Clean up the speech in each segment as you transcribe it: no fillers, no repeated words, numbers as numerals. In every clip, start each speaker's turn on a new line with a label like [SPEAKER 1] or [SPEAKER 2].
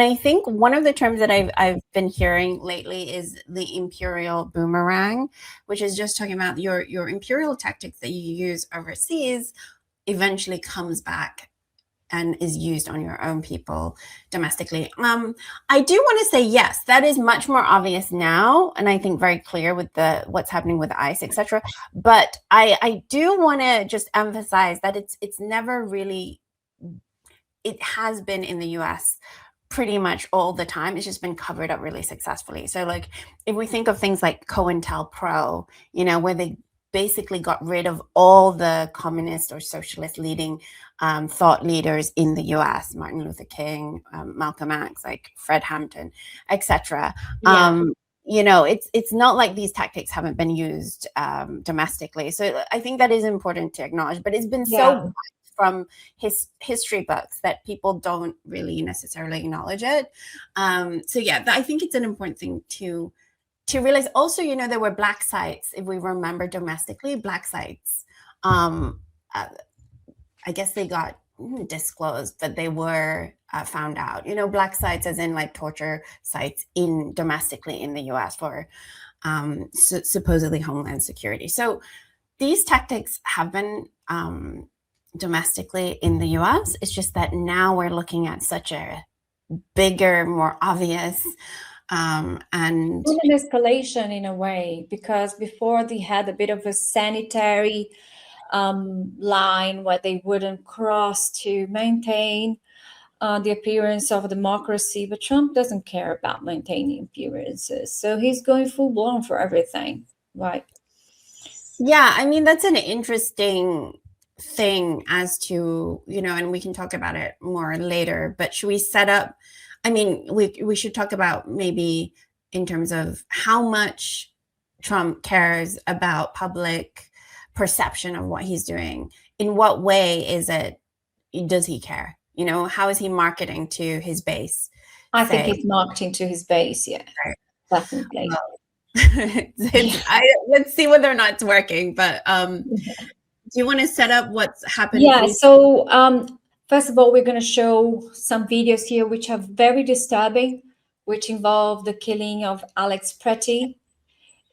[SPEAKER 1] I think one of the terms that I've been hearing lately is the imperial boomerang, which is just talking about your imperial tactics that you use overseas eventually comes back and is used on your own people domestically. I do want to say yes, that is much more obvious now, and I think very clear with what's happening with ICE, etc. But I do want to just emphasize that it's never really. It has been in the U.S. pretty much all the time. It's just been covered up really successfully. So like if we think of things like COINTELPRO, where they basically got rid of all the communist or socialist leading thought leaders in the US, Martin Luther King, Malcolm X, like Fred Hampton, etc.
[SPEAKER 2] Yeah.
[SPEAKER 1] It's not like these tactics haven't been used domestically. So I think that is important to acknowledge, but it's been so from history books that people don't really necessarily acknowledge it. So yeah, I think it's an important thing to realize. Also, there were black sites, if we remember domestically, black sites. I guess they got disclosed, but they were found out. Black sites as in like torture sites domestically in the US for supposedly homeland security. So these tactics have been domestically in the US. It's just that now we're looking at such a bigger, more obvious and
[SPEAKER 2] an escalation in a way, because before they had a bit of a sanitary line where they wouldn't cross to maintain the appearance of democracy, but Trump doesn't care about maintaining appearances, so he's going full blown for everything, right?
[SPEAKER 1] Yeah, I mean, that's an interesting thing as to, and we can talk about it more later, but should we set up, I mean, we should talk about maybe in terms of how much Trump cares about public perception of what he's doing. In what way does he care? How is he marketing to his base?
[SPEAKER 2] I think he's marketing to his base, yeah, right. Definitely.
[SPEAKER 1] Let's see whether or not it's working, but do you want to set up what's happened?
[SPEAKER 2] Yeah, so first of all, we're going to show some videos here which are very disturbing, which involve the killing of Alex Pretty.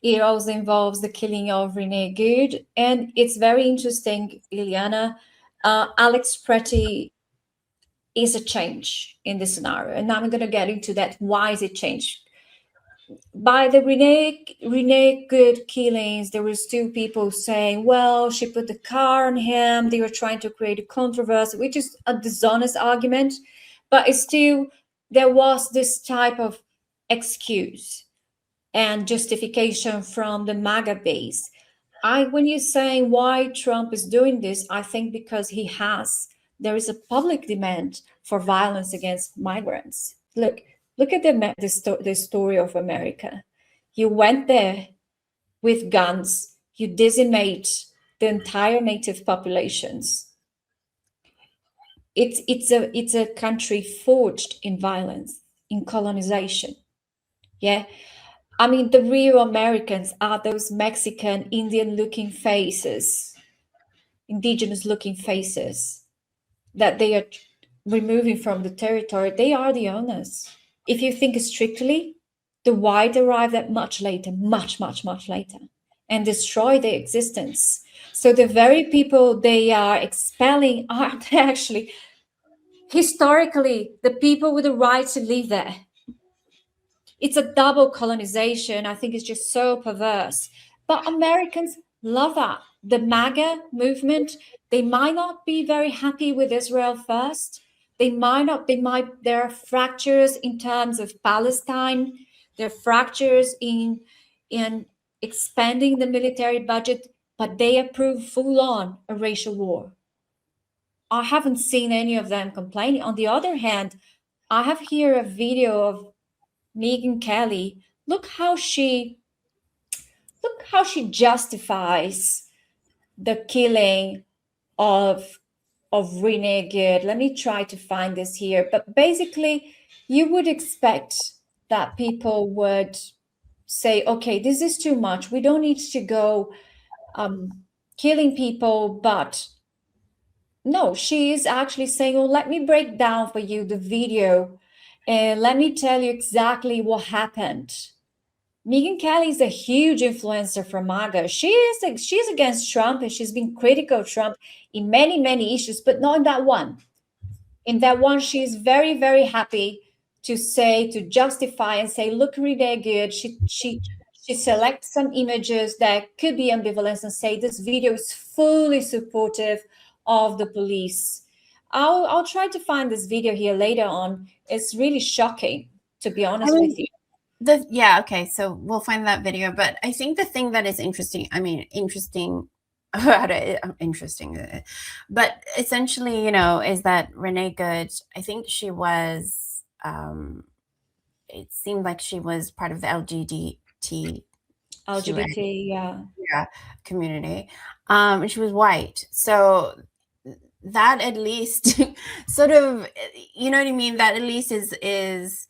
[SPEAKER 2] It also involves the killing of Renee Good, and it's very interesting, Ileana. Alex Pretty is a change in this scenario, and now I'm going to get into that. Why is it changed? By the Renee Good killings, there was two people saying, well, she put the car on him. They were trying to create a controversy, which is a dishonest argument, but it's still, there was this type of excuse and justification from the MAGA base. When you're saying why Trump is doing this, I think because there is a public demand for violence against migrants. Look at the story of America. You went there with guns, you decimate the entire native populations. It's a country forged in violence, in colonization. Yeah. I mean, the real Americans are those Mexican, Indian-looking faces, indigenous-looking faces that they are removing from the territory. They are the owners. If you think strictly, the white arrived at much later, much, much, much later, and destroy their existence. So the very people they are expelling are actually, historically, the people with the right to live there. It's a double colonization. I think it's just so perverse. But Americans love that. The MAGA movement, they might not be very happy with Israel first. There are fractures in terms of Palestine. There are fractures in expanding the military budget, but they approve full on a racial war. I haven't seen any of them complaining. On the other hand, I have here a video of Megyn Kelly. Look how she justifies the killing of Renee Good. Let me try to find this here. But basically, you would expect that people would say, okay, this is too much. We don't need to go killing people. But no, she is actually saying, well, let me break down for you the video And let me tell you exactly what happened. Megyn Kelly is a huge influencer for MAGA. She's against Trump, and she's been critical of Trump in many, many issues, but not in that one. In that one, she's very, very happy to say, to justify and say, look, really good. She selects some images that could be ambivalent and say this video is fully supportive of the police. I'll try to find this video here later on. It's really shocking, to be honest with you.
[SPEAKER 1] Yeah, okay, so we'll find that video. But I think the thing that is interesting, interesting, but essentially, is that Renee Good, I think she was, it seemed like she was part of the
[SPEAKER 2] LGBT
[SPEAKER 1] community, and she was white. So that at least sort of, you know what I mean? That at least is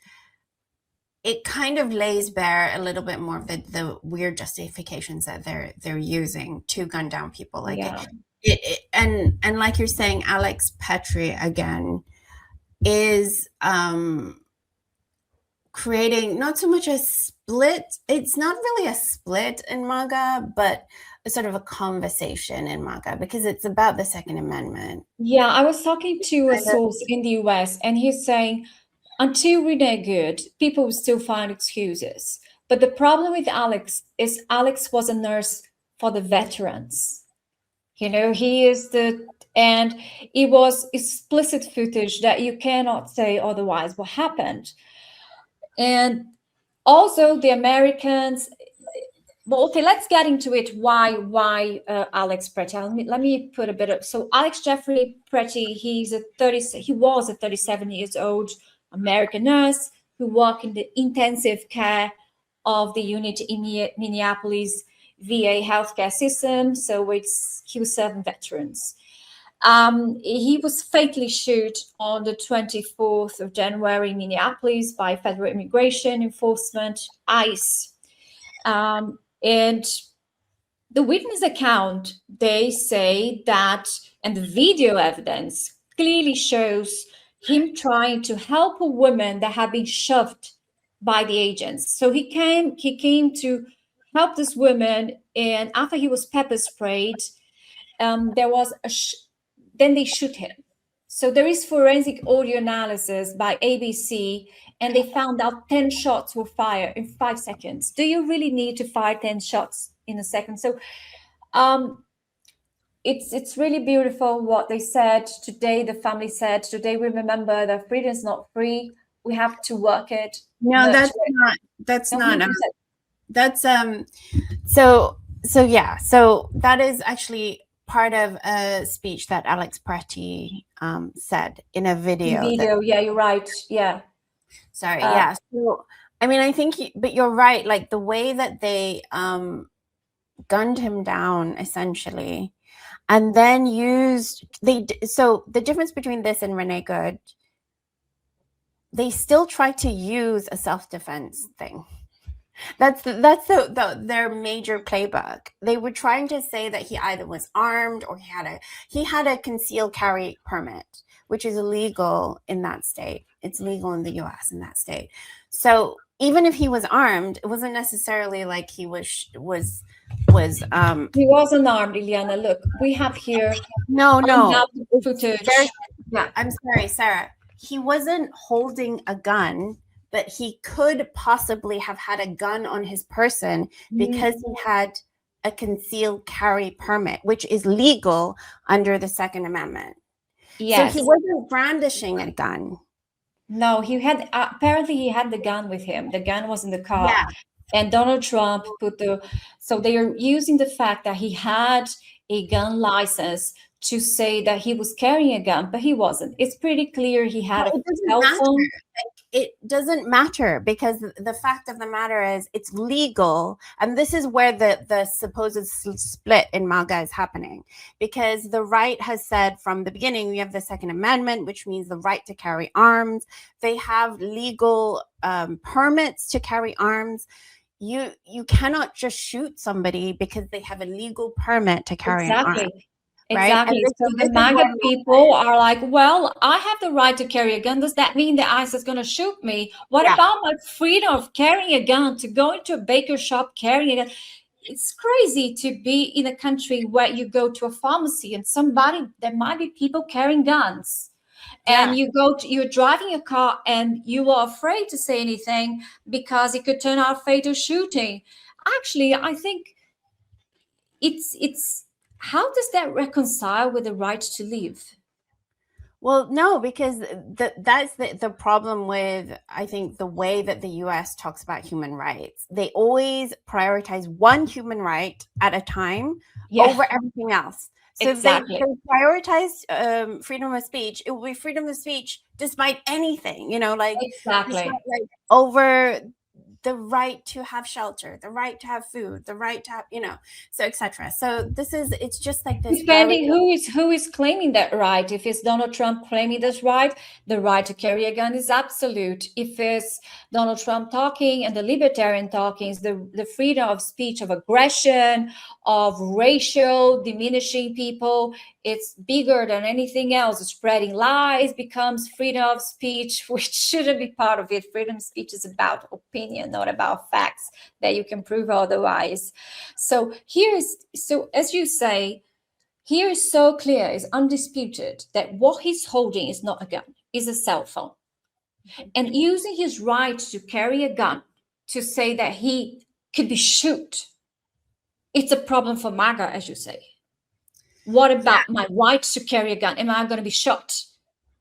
[SPEAKER 1] it kind of lays bare a little bit more of the weird justifications that they're using to gun down people. Like and like you're saying, Alex Petrie again is creating not so much a split. It's not really a split in MAGA, but a sort of a conversation in MAGA, because it's about the Second Amendment.
[SPEAKER 2] Yeah, I was talking to a source in the US, and he's saying, until Renee Good, people will still find excuses. But the problem with Alex is Alex was a nurse for the veterans. He is and it was explicit footage that you cannot say otherwise what happened. And also the Americans, well, okay, let's get into it. Why Alex Pretty? Let me put a bit of, so Alex Jeffrey Pretty, he was a 37 years old American nurse who worked in the intensive care of the unit in Minneapolis VA healthcare system. So he was serving veterans. He was fatally shot on the 24th of January in Minneapolis by Federal Immigration Enforcement, ICE. And the witness account, they say that, and the video evidence clearly shows him trying to help a woman that had been shoved by the agents. So he came to help this woman, and after he was pepper sprayed, there was then they shoot him. So there is forensic audio analysis by ABC, and they found out 10 shots were fired in 5 seconds. Do you really need to fire 10 shots in a second? So it's really beautiful what they said today. The family said, today we remember that freedom is not free. We have to work it.
[SPEAKER 1] No, so that is actually part of a speech that Alex Pretty said in a video.
[SPEAKER 2] Yeah, you're right. Yeah.
[SPEAKER 1] Sorry. Yeah. So, I think, but you're right. Like the way that they gunned him down essentially, and then so the difference between this and Renee Good, they still try to use a self-defense thing. That's their major playbook. They were trying to say that he either was armed or he had a concealed carry permit, which is illegal in that state. It's legal in the US in that state. So even if he was armed, it wasn't necessarily like he was
[SPEAKER 2] he wasn't armed, Ileana. Look, we have here
[SPEAKER 1] no
[SPEAKER 2] footage.
[SPEAKER 1] Yeah, I'm sorry, Sarah. He wasn't holding a gun, but he could possibly have had a gun on his person because he had a concealed carry permit, which is legal under the Second Amendment. Yes. So he wasn't brandishing a gun.
[SPEAKER 2] No, he had, apparently he had the gun with him. The gun was in the car. Yeah. And Donald Trump so they are using the fact that he had a gun license to say that he was carrying a gun, but he wasn't. It's pretty clear he had a cell phone.
[SPEAKER 1] It doesn't matter, because the fact of the matter is it's legal. And this is where the supposed split in MAGA is happening, because the right has said from the beginning, we have the Second Amendment, which means the right to carry arms. They have legal permits to carry arms. You cannot just shoot somebody because they have a legal permit to carry an arm. right? And
[SPEAKER 2] Exactly. So
[SPEAKER 1] this
[SPEAKER 2] the
[SPEAKER 1] is
[SPEAKER 2] MAGA
[SPEAKER 1] where
[SPEAKER 2] people are like, well, I have the right to carry a gun. Does that mean the ICE is going to shoot me? What
[SPEAKER 1] yeah,
[SPEAKER 2] about my freedom of carrying a gun, to go into a baker shop carrying a gun? It's crazy to be in a country where you go to a pharmacy and there might be people carrying guns. And
[SPEAKER 1] yeah.
[SPEAKER 2] you're driving a car and you are afraid to say anything because it could turn out fatal shooting. Actually, I think it's how does that reconcile with the right to live?
[SPEAKER 1] Well, no, because that's the problem with, I think, the way that the US talks about human rights. They always prioritize one human right at a time
[SPEAKER 2] Yeah,
[SPEAKER 1] over everything else. So if
[SPEAKER 2] exactly.
[SPEAKER 1] they prioritize freedom of speech, it will be freedom of speech despite anything, like despite
[SPEAKER 2] Exactly.
[SPEAKER 1] like over the right to have shelter, the right to have food, the right to have, so etc. So it's just like this very,
[SPEAKER 2] Depending who is claiming that right. If it's Donald Trump claiming this right, the right to carry a gun is absolute. If it's Donald Trump talking and the libertarian talking, is the freedom of speech, of aggression, of racial diminishing people, it's bigger than anything else. Spreading lies becomes freedom of speech, which shouldn't be part of it. Freedom of speech is about opinion, not about facts that you can prove otherwise. So as you say, here is so clear, it's undisputed that what he's holding is not a gun, is a cell phone. And using his right to carry a gun to say that he could be shot, it's a problem for MAGA, as you say. What
[SPEAKER 1] yeah,
[SPEAKER 2] about my right to carry a gun? Am I going to be shot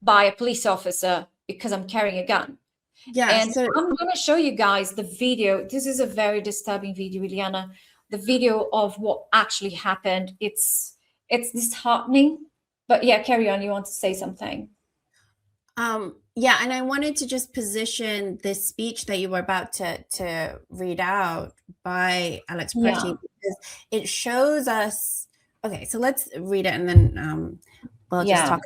[SPEAKER 2] by a police officer because I'm carrying a gun?
[SPEAKER 1] yeah.
[SPEAKER 2] And
[SPEAKER 1] So
[SPEAKER 2] I'm going to show you guys the video. This is a very disturbing video, Ileana. The video of what actually happened. It's disheartening. But yeah, carry on. You want to say something?
[SPEAKER 1] yeah, and I wanted to just position this speech that you were about to read out by Alex Pretty,
[SPEAKER 2] Yeah.
[SPEAKER 1] because it shows us. Okay, so let's read it and then we'll just
[SPEAKER 2] Yeah.
[SPEAKER 1] talk.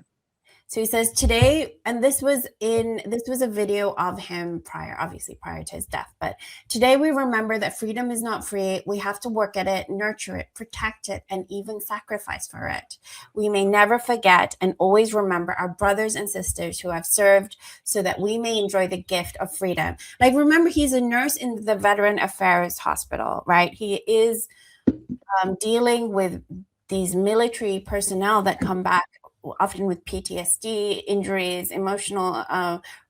[SPEAKER 1] So he says today, and this was a video of him obviously prior to his death, but today we remember that freedom is not free. We have to work at it, nurture it, protect it, and even sacrifice for it. We may never forget and always remember our brothers and sisters who have served so that we may enjoy the gift of freedom. Like, remember, he's a nurse in the Veteran Affairs Hospital, right? He is dealing with these military personnel that come back often with PTSD, injuries, emotional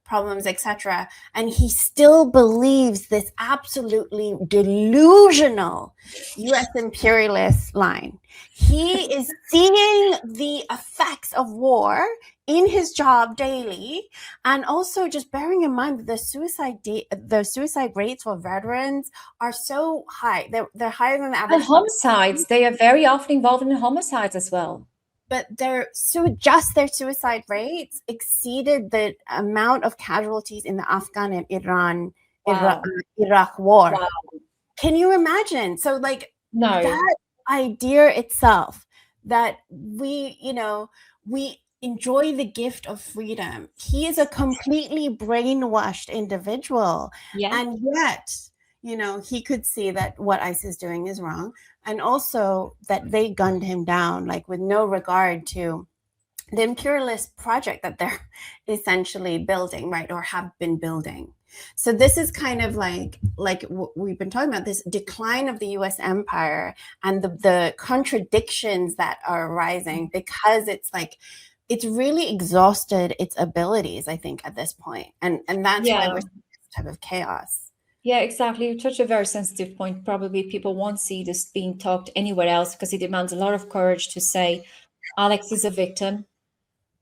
[SPEAKER 1] problems, etc. And he still believes this absolutely delusional US imperialist line. He is seeing the effects of war in his job daily, and also just bearing in mind that the suicide rates for veterans are so high. They're higher than the
[SPEAKER 2] And
[SPEAKER 1] average
[SPEAKER 2] homicides, they are very often involved in homicides as well.
[SPEAKER 1] but their suicide rates exceeded the amount of casualties in the Afghan and
[SPEAKER 2] Wow.
[SPEAKER 1] Iraq war.
[SPEAKER 2] Wow.
[SPEAKER 1] Can you imagine? So, like,
[SPEAKER 2] No.
[SPEAKER 1] that idea itself, that we enjoy the gift of freedom. He is a completely brainwashed individual,
[SPEAKER 2] Yeah.
[SPEAKER 1] and yet, he could see that what ICE is doing is wrong, and also that they gunned him down, like, with no regard to the imperialist project that they're essentially building, right, or have been building. So this is kind of like we've been talking about, this decline of the US empire and the contradictions that are arising, because it's really exhausted its abilities, I think, at this point. And that's why
[SPEAKER 2] Yeah.
[SPEAKER 1] we're seeing this type of chaos.
[SPEAKER 2] Yeah, exactly. You touch a very sensitive point. Probably people won't see this being talked anywhere else because it demands a lot of courage to say Alex is a victim.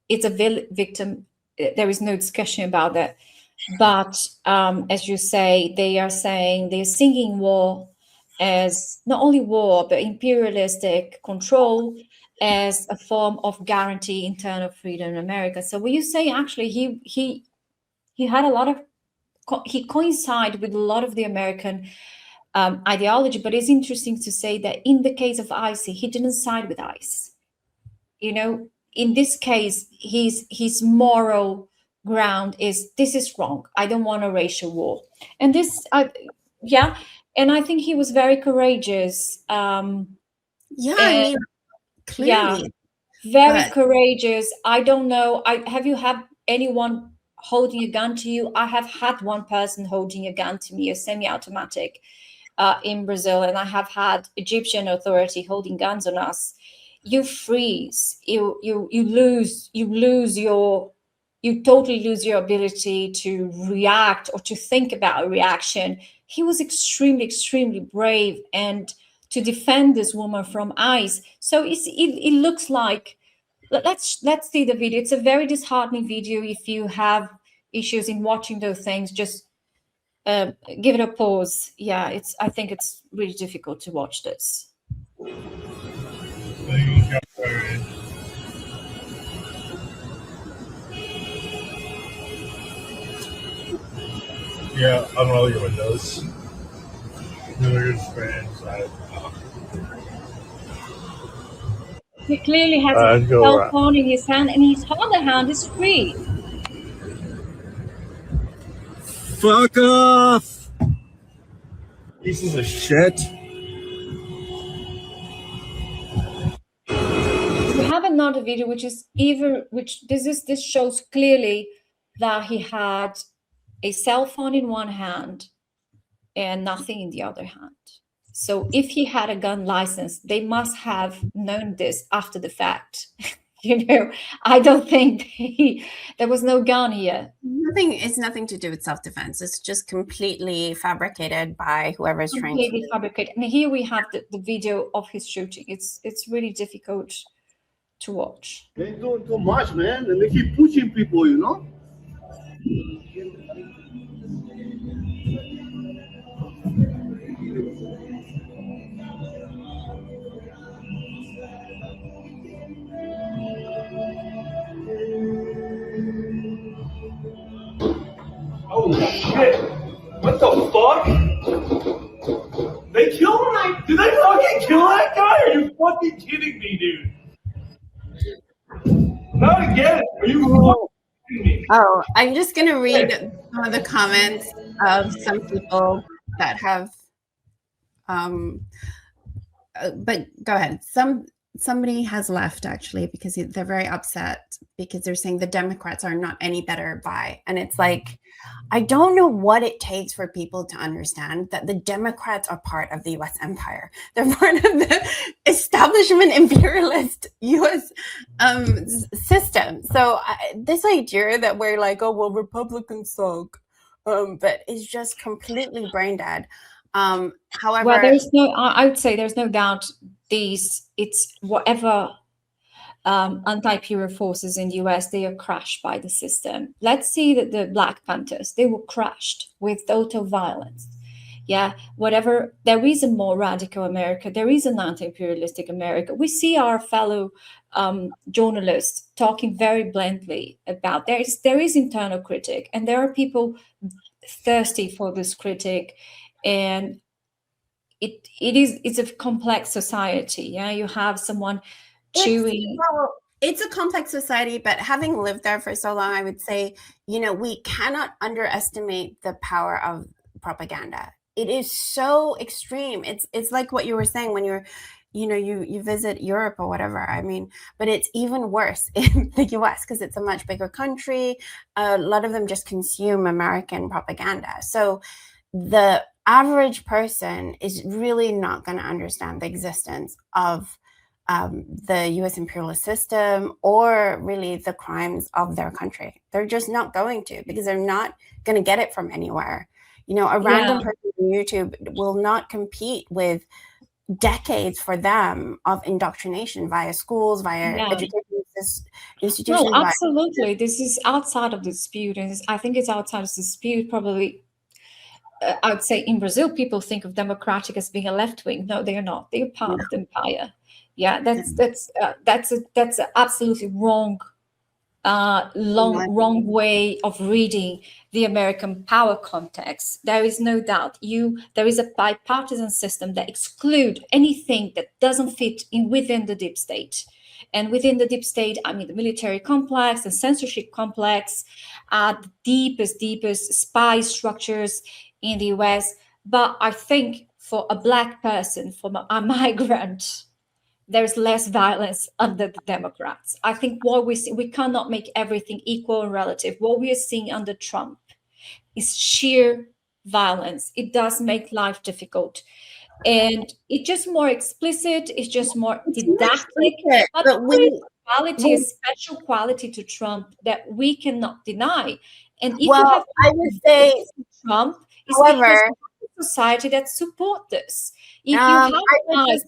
[SPEAKER 2] It's a victim. There is no discussion about that. But as you say, they're singing war as not only war, but imperialistic control as a form of guarantee internal freedom in America. So when you say actually he had a lot of he coincided with a lot of the American ideology, but it's interesting to say that in the case of ICE, he didn't side with ICE. In this case, his moral ground is this is wrong. I don't want a racial war, and yeah, and I think he was very courageous.
[SPEAKER 1] Yeah, I
[SPEAKER 2] And
[SPEAKER 1] mean,
[SPEAKER 2] yeah,
[SPEAKER 1] clearly.
[SPEAKER 2] Very
[SPEAKER 1] But
[SPEAKER 2] courageous. I don't know. Have you had anyone holding a gun to you? I have had one person holding a gun to me, a semi-automatic, in Brazil, and I have had Egyptian authority holding guns on us. You freeze. You totally lose your ability to react or to think about a reaction. He was extremely, extremely brave and to defend this woman from ICE. So it looks like, let's see the video. It's a very disheartening video. If you have issues in watching those things, just give it a pause. Yeah, I think it's really difficult to watch this.
[SPEAKER 3] Yeah, unroll your windows. There's fans.
[SPEAKER 2] He clearly has a
[SPEAKER 3] Go
[SPEAKER 2] cell
[SPEAKER 3] around.
[SPEAKER 2] phone in his hand, and his other hand is free.
[SPEAKER 3] Fuck off! Pieces of shit.
[SPEAKER 2] We have another video this shows clearly that he had a cell phone in one hand and nothing in the other hand. So if he had a gun license, they must have known this after the fact. I don't think there was no gun here.
[SPEAKER 1] it's nothing to do with self-defense. It's just completely fabricated by whoever's trying to.
[SPEAKER 2] Completely fabricated. And here we have the video of his shooting. It's really difficult to watch.
[SPEAKER 4] They're doing too much, man, and they keep pushing people, you know?
[SPEAKER 5] Holy shit! What the fuck? They killed him? Did they fucking kill that guy? Are you fucking kidding me, dude? Not again. Are you fucking kidding me?
[SPEAKER 1] Oh, I'm just going to read some of the comments of some people that have, but go ahead. Somebody has left actually because they're very upset because they're saying the Democrats are not any better by, and it's like, I don't know what it takes for people to understand that the Democrats are part of the US empire. They're part of the establishment imperialist US system. So this idea that we're like, oh, well, Republicans suck, but it's just completely brain dead. However,
[SPEAKER 2] well, I would say there's no doubt it's whatever anti-imperial forces in the US, they are crushed by the system. Let's see that the Black Panthers, they were crushed with total violence. Yeah, whatever, there is a more radical America, there is an anti-imperialistic America. We see our fellow journalists talking very bluntly about there is internal critic, and there are people thirsty for this critic, and it's a complex society. Yeah, you have someone chewing.
[SPEAKER 1] It's a complex society, but having lived there for so long, I would say, we cannot underestimate the power of propaganda. It is so extreme. It's like what you were saying when you visit Europe or whatever. I mean, but it's even worse in the US because it's a much bigger country. A lot of them just consume American propaganda. So the average person is really not going to understand the existence of the US imperialist system or really the crimes of their country. They're just not going to, because they're not going to get it from anywhere. A random person on YouTube will not compete with decades for them of indoctrination via schools, via education institutions.
[SPEAKER 2] No, absolutely. This is outside of the dispute, and I think it's outside of the dispute. Probably, I would say in Brazil, people think of democratic as being a left wing. No, they are not. They are part of the empire. Yeah, that's an absolutely wrong way of reading the American power context. There is no doubt. There is a bipartisan system that excludes anything that doesn't fit within the deep state. And within the deep state, I mean the military complex, the censorship complex, the deepest spy structures in the US. But I think for a Black person, for a migrant, there's less violence under the Democrats. I think what we see, we cannot make everything equal and relative. What we are seeing under Trump is sheer violence. It does make life difficult. And it's just more explicit, it's just more didactic. But there is quality, a special quality to Trump that we cannot deny. And if you have
[SPEAKER 1] I would say
[SPEAKER 2] Trump, it's because of society that support this. If you have us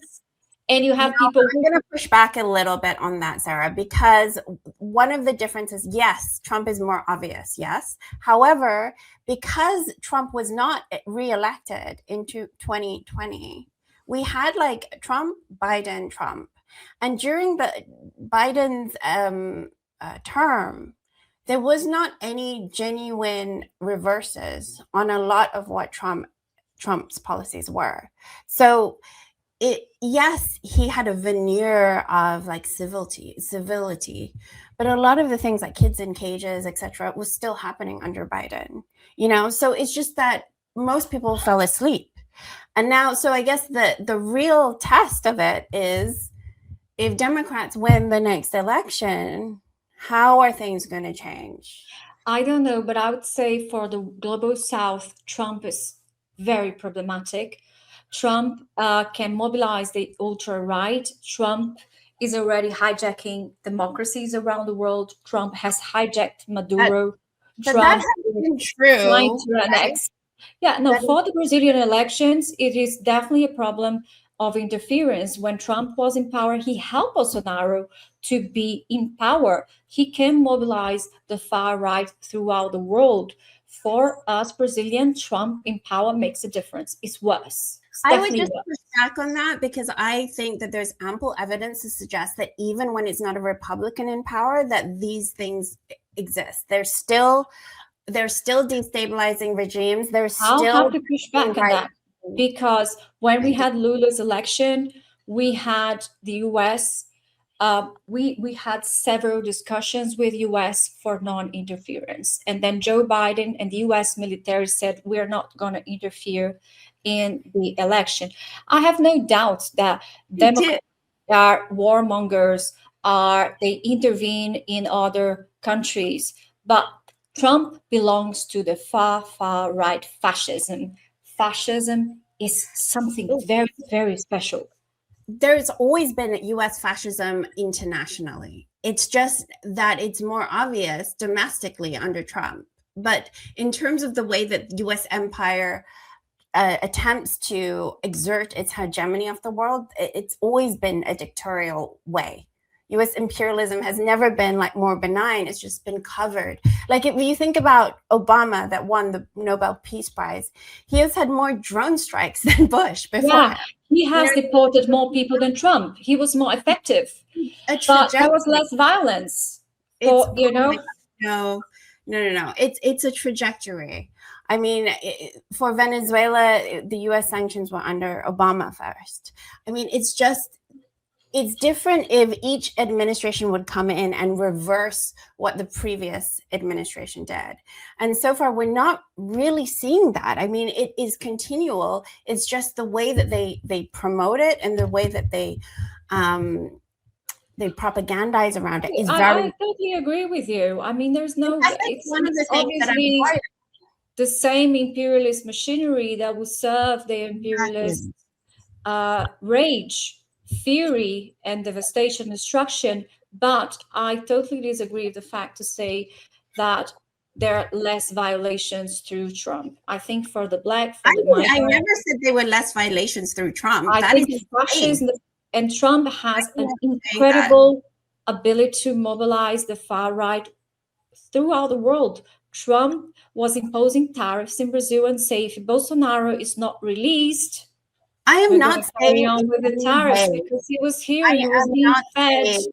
[SPEAKER 2] and you have people.
[SPEAKER 1] I'm going to push back a little bit on that, Sarah, because one of the differences, yes, Trump is more obvious, yes. However, because Trump was not reelected into 2020, we had like Trump, Biden, Trump. And during the Biden's term, there was not any genuine reverses on a lot of what Trump's policies were. So yes, he had a veneer of like civility, but a lot of the things like kids in cages, etc., was still happening under Biden. So it's just that most people fell asleep, and now, so I guess the real test of it is if Democrats win the next election, how are things going to change?
[SPEAKER 2] I don't know, but I would say for the global South, Trump is very problematic. Trump can mobilize the ultra-right. Trump is already hijacking democracies around the world. Trump has hijacked Maduro.
[SPEAKER 1] Trump is trying
[SPEAKER 2] to annex. Yeah, no, for the Brazilian elections, it is definitely a problem of interference. When Trump was in power, he helped Bolsonaro to be in power. He can mobilize the far right throughout the world. For us Brazilian, Trump in power makes a difference. It's worse.
[SPEAKER 1] I would just push back on that because I think that there's ample evidence to suggest that even when it's not a Republican in power, that these things exist. They're still destabilizing regimes.
[SPEAKER 2] I'll have to push back on that because when we had Lula's election, we had the U.S. We had several discussions with U.S. for non-interference, and then Joe Biden and the U.S. military said we're not going to interfere in the election. I have no doubt that Democrats are warmongers, they intervene in other countries, but Trump belongs to the far right fascism. Fascism is something very, very special.
[SPEAKER 1] There's always been U.S. fascism internationally. It's just that it's more obvious domestically under Trump. But in terms of the way that U.S. empire attempts to exert its hegemony of the world, it's always been a dictatorial way. U.S. imperialism has never been like more benign. It's just been covered. Like if you think about Obama that won the Nobel Peace Prize, he has had more drone strikes than Bush before.
[SPEAKER 2] Yeah, he has deported more people than Trump. He was more effective, but there was less violence. No.
[SPEAKER 1] It's a trajectory. I mean, for Venezuela, the U.S. sanctions were under Obama first. I mean, it's different if each administration would come in and reverse what the previous administration did. And so far, we're not really seeing that. I mean, it is continual. It's just the way that they promote it and the way that they propagandize around it.
[SPEAKER 2] I totally agree with you. I mean, there's no. It's
[SPEAKER 1] one of the things
[SPEAKER 2] obviously
[SPEAKER 1] that
[SPEAKER 2] the same imperialist machinery that will serve the imperialist rage, theory, and devastation, destruction. But I totally disagree with the fact to say that there are less violations through Trump. I think for the Black,
[SPEAKER 1] I never said there were less violations through Trump.
[SPEAKER 2] And Trump has an incredible ability to mobilize the far right throughout the world. Trump was imposing tariffs in Brazil and say if Bolsonaro is not released,
[SPEAKER 1] I am not saying
[SPEAKER 2] on with the tariffs because he was here. He was being fed.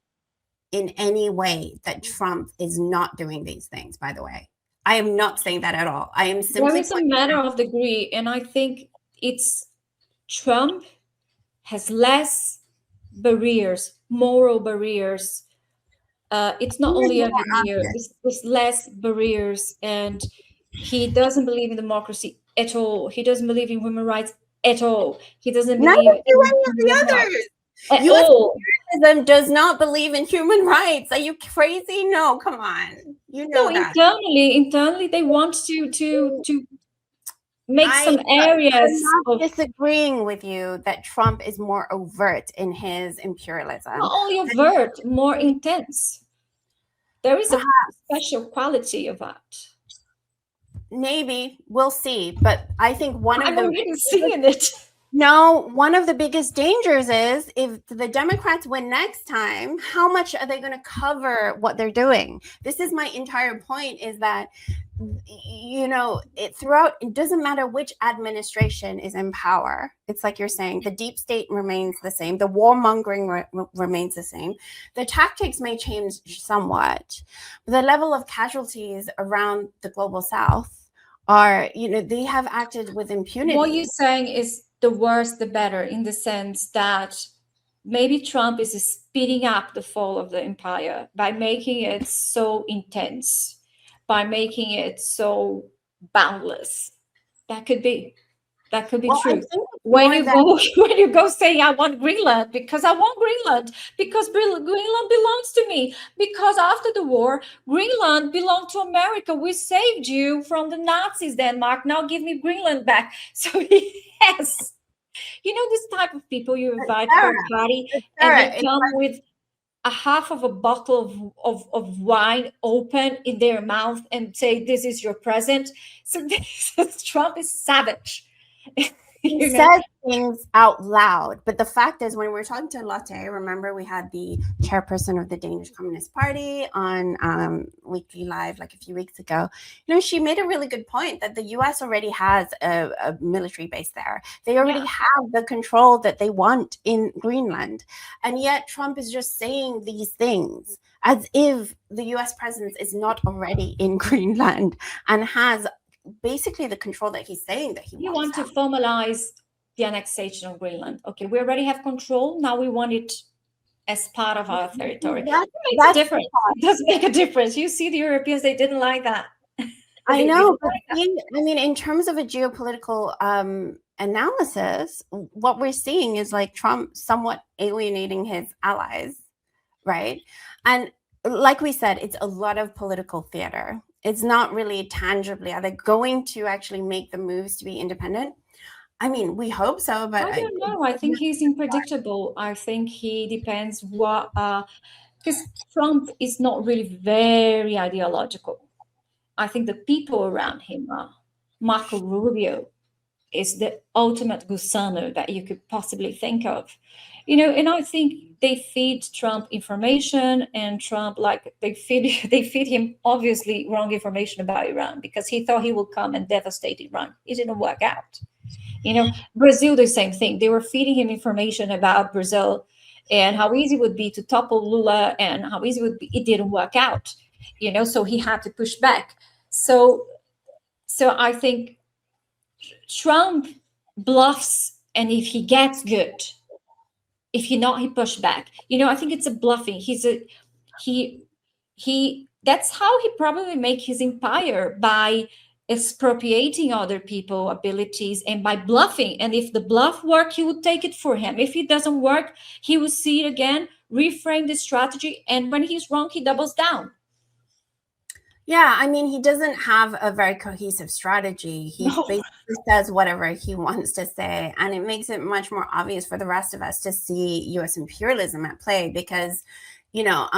[SPEAKER 1] In any way that Trump is not doing these things, by the way. I am not saying that at all. I am simply.
[SPEAKER 2] There is a matter of degree, and I think it's Trump has less barriers, moral barriers. It's not only a veneer, it's less barriers, and he doesn't believe in democracy at all. He doesn't believe in human rights at all. He doesn't believe
[SPEAKER 1] in any of the others.
[SPEAKER 2] at
[SPEAKER 1] U.S.
[SPEAKER 2] all.
[SPEAKER 1] imperialism does not believe in human rights. Are you crazy? No, come on. You know
[SPEAKER 2] No,
[SPEAKER 1] that.
[SPEAKER 2] internally, they want to make some
[SPEAKER 1] I'm
[SPEAKER 2] areas
[SPEAKER 1] not
[SPEAKER 2] of
[SPEAKER 1] disagreeing with you that Trump is more overt in his imperialism.
[SPEAKER 2] not only overt, more intense. There is a
[SPEAKER 1] Perhaps.
[SPEAKER 2] special quality of that.
[SPEAKER 1] Maybe we'll see, but I think one of
[SPEAKER 2] I'm
[SPEAKER 1] the
[SPEAKER 2] already seeing it.
[SPEAKER 1] No, one of the biggest dangers is if the Democrats win next time, how much are they going to cover what they're doing? This is my entire point, is that, you know, throughout, it doesn't matter which administration is in power. It's like you're saying, the deep state remains the same. The warmongering remains the same. The tactics may change somewhat. The level of casualties around the global South are, you know, they have acted with impunity.
[SPEAKER 2] What you're saying is the worse the better, in the sense that maybe Trump is speeding up the fall of the empire by making it so intense, by making it so boundless. That could be true. When you go saying, I want Greenland because I want Greenland, because Greenland belongs to me, because after the war, Greenland belonged to America. We saved you from the Nazis, Denmark. Now give me Greenland back. So yes, you know, this type of people you invite for a party, and they come with a half of a bottle of wine open in their mouth and say, this is your present. So Trump is savage.
[SPEAKER 1] He says things out loud, but the fact is, when we were talking to Lotte, remember we had the chairperson of the Danish Communist Party on Weekly Live like a few weeks ago. You know, she made a really good point that the U.S. already has a military base there. They already have the control that they want in Greenland, and yet Trump is just saying these things as if the U.S. presence is not already in Greenland and has basically the control that he's saying that he wants.
[SPEAKER 2] You want to formalize the annexation of Greenland. Okay, we already have control. Now we want it as part of our territory. That makes a difference. It does make a difference. You see, the Europeans, they didn't like that.
[SPEAKER 1] I know. But I mean, in terms of a geopolitical analysis, what we're seeing is like Trump somewhat alienating his allies, right? And like we said, it's a lot of political theater. It's not really tangibly, are they going to actually make the moves to be independent? I mean, we hope so, but
[SPEAKER 2] I don't know. I think he's unpredictable. I think he depends what, because Trump is not really very ideological. I think the people around him are. Marco Rubio is the ultimate gusano that you could possibly think of. You know, and I think they feed Trump information, and Trump, like, they feed him obviously wrong information about Iran, because he thought he would come and devastate Iran. It didn't work out. You know, Brazil, the same thing. They were feeding him information about Brazil and how easy it would be to topple Lula, and how easy it would be. It didn't work out, you know, so he had to push back. So I think Trump bluffs, and if he gets good, if he not, he push back. You know, I think it's a bluffing. That's how he probably make his empire, by expropriating other people's abilities and by bluffing. And if the bluff work, he would take it for him. If it doesn't work, he will see it again, reframe the strategy, and when he's wrong, he doubles down.
[SPEAKER 1] Yeah, I mean, he doesn't have a very cohesive strategy. He basically says whatever he wants to say, and it makes it much more obvious for the rest of us to see U.S. imperialism at play, because, you know,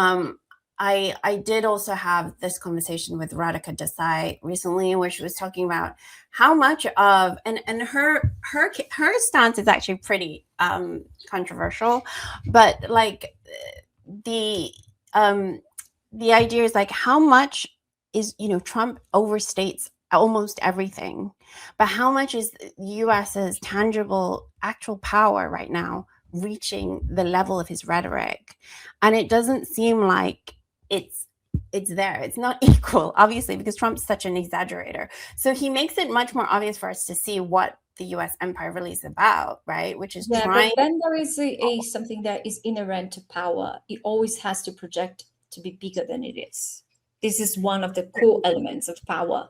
[SPEAKER 1] I did also have this conversation with Radhika Desai recently, where she was talking about how much of, and her stance is actually pretty controversial, but like the idea is like, how much is, you know, Trump overstates almost everything, but how much is US's tangible actual power right now reaching the level of his rhetoric? And it doesn't seem like it's there. It's not equal, obviously, because Trump's such an exaggerator. So he makes it much more obvious for us to see what the U.S. empire really is about, right? Which is trying.
[SPEAKER 2] But then there is a something that is inherent to power. It always has to project to be bigger than it is. This is one of the core elements of power.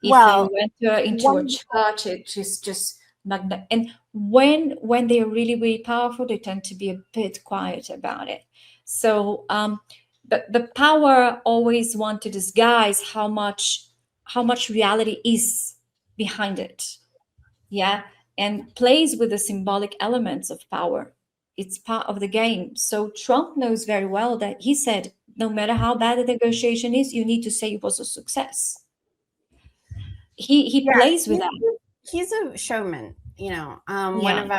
[SPEAKER 2] If you enter into a church, it is just And when they're really, really powerful, they tend to be a bit quiet about it. So the power always want to disguise how much reality is behind it. Yeah. And plays with the symbolic elements of power. It's part of the game. So Trump knows very well that he said, no matter how bad the negotiation is, you need to say it was a success. He plays with that.
[SPEAKER 1] He's a showman, you know. One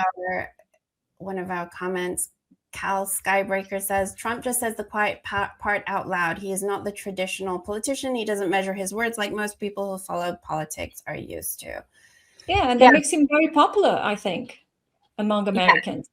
[SPEAKER 1] of our comments, Cal Skybreaker says, Trump just says the quiet part out loud. He is not the traditional politician. He doesn't measure his words like most people who follow politics are used to.
[SPEAKER 2] Yeah, and that makes him very popular, I think, among Americans.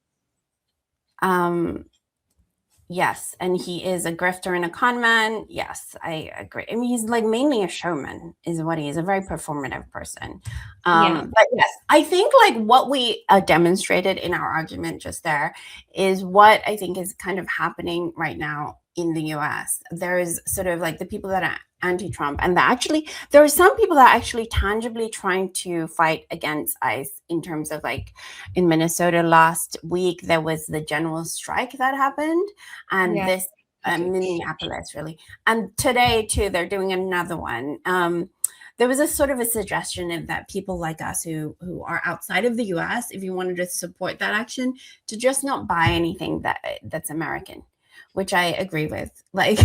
[SPEAKER 1] Yes, and he is a grifter and a con man. Yes, I agree. I mean, he's like mainly a showman, is what he is, a very performative person. But yes, I think like what we demonstrated in our argument just there is what I think is kind of happening right now in the US. There's sort of like the people that are anti-Trump, and there are some people that are actually tangibly trying to fight against ICE in terms of like in Minnesota last week, there was the general strike that happened, and this Minneapolis really, and today too, they're doing another one. There was a sort of a suggestion of that people like us who are outside of the US, if you wanted to support that action, to just not buy anything that's American, which I agree with. Like,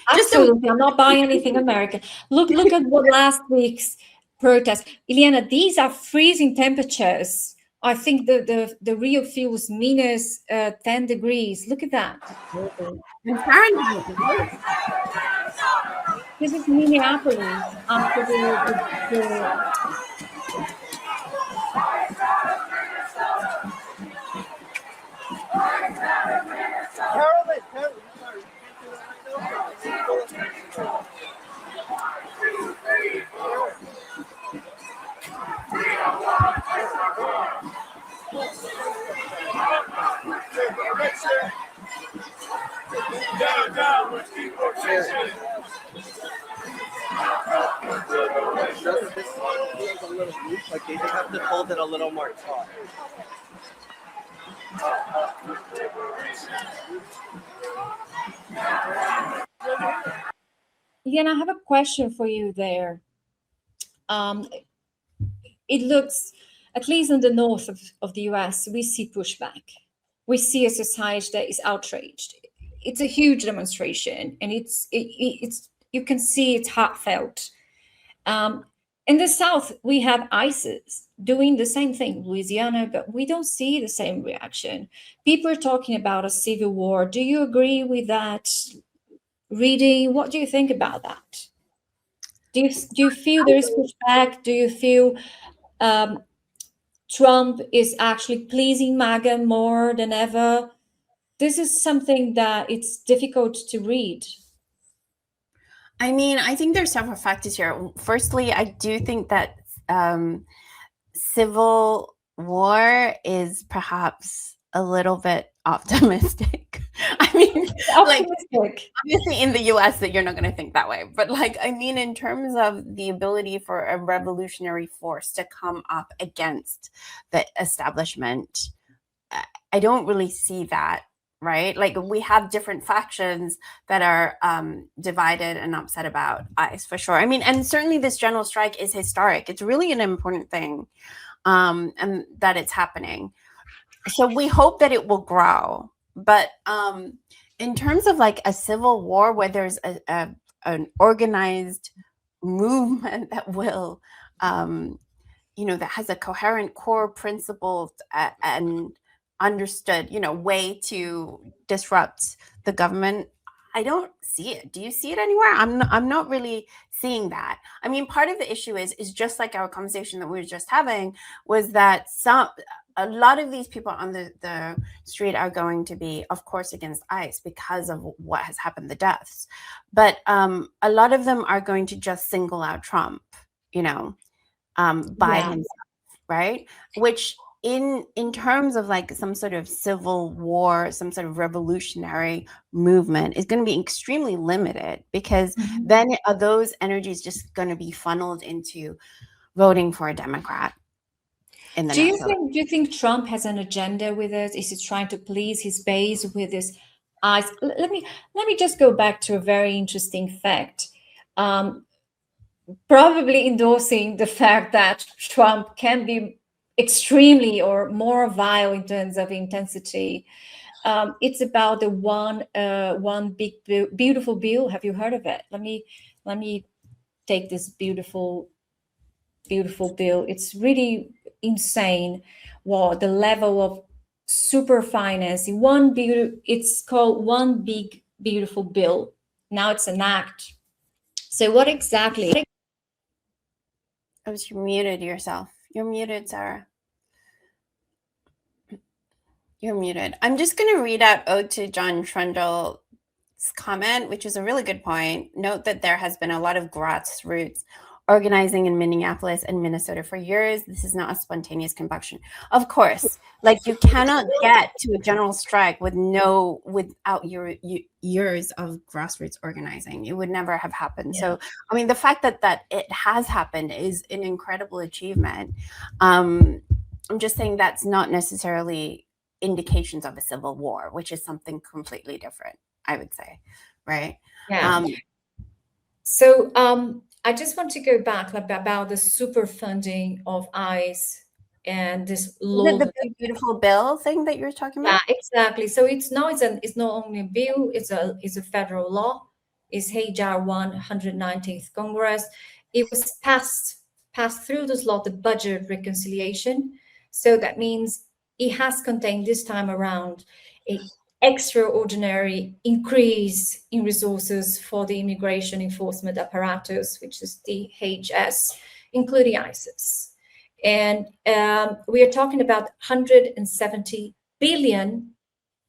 [SPEAKER 2] absolutely, I'm not buying anything American. Look at what last week's protest. Ileana, these are freezing temperatures. I think the Rio feels minus 10 degrees. Look at that. This is Minneapolis after the
[SPEAKER 5] Down with deportation.
[SPEAKER 6] This feels a little loose, like they just have to hold it a little more taut.
[SPEAKER 2] Ileana, I have a question for you there. It looks, at least in the north of the US, we see pushback. We see a society that is outraged. It's a huge demonstration, and it's you can see it's heartfelt. In the South, we have ISIS doing the same thing, Louisiana, but we don't see the same reaction. People are talking about a civil war. Do you agree with that reading? What do you think about that? Do you feel there is pushback? Do you feel Trump is actually pleasing MAGA more than ever? This is something that it's difficult to read.
[SPEAKER 1] I mean, I think there's several factors here. Firstly, I do think that civil war is perhaps a little bit optimistic. I mean, like, obviously in the US that you're not going to think that way, but like, I mean, in terms of the ability for a revolutionary force to come up against the establishment, I don't really see that. Right? Like, we have different factions that are divided and upset about ICE, for sure. I mean, and certainly this general strike is historic. It's really an important thing, and that it's happening. So we hope that it will grow. But in terms of like a civil war where there's an organized movement that will, that has a coherent core principle and understood, way to disrupt the government, I don't see it. Do you see it anywhere? I'm not really seeing that. I mean, part of the issue is just like our conversation that we were just having, was that a lot of these people on the street are going to be, of course, against ICE because of what has happened, the deaths. But a lot of them are going to just single out Trump, by himself, right? Which in terms of like some sort of civil war, some sort of revolutionary movement is going to be extremely limited, because then are those energies just going to be funneled into voting for a Democrat? in the
[SPEAKER 2] Do
[SPEAKER 1] next
[SPEAKER 2] you think Trump has an agenda with it? Is he trying to please his base with his eyes? Let me just go back to a very interesting fact. Probably endorsing the fact that Trump can be extremely or more vile in terms of intensity. It's about the one big beautiful bill. Have you heard of it? Let me take this beautiful bill. It's really insane. What the level of super financing. It's called One Big Beautiful Bill. Now it's an act. So what exactly?
[SPEAKER 1] Oh, you muted yourself. You're muted, Sara. You're muted. I'm just going to read out Ode to John Trundle's comment, which is a really good point. Note that there has been a lot of grassroots organizing in Minneapolis and Minnesota for years. This is not a spontaneous combustion. Of course, like you cannot get to a general strike without years of grassroots organizing. It would never have happened. Yeah. So, I mean, the fact that it has happened is an incredible achievement. I'm just saying that's not necessarily indications of a civil war, which is something completely different, I would say, right?
[SPEAKER 2] Yeah. So I just want to go back about the super funding of ICE and this law.
[SPEAKER 1] Is it the big beautiful bill thing that you're talking about?
[SPEAKER 2] Yeah, exactly. So it's not only a bill, it's a federal law. It's HR 119th Congress. It was passed through this law, the budget reconciliation. So that means it has contained this time around a extraordinary increase in resources for the immigration enforcement apparatus, which is DHS, including ISIS. And we are talking about 170 billion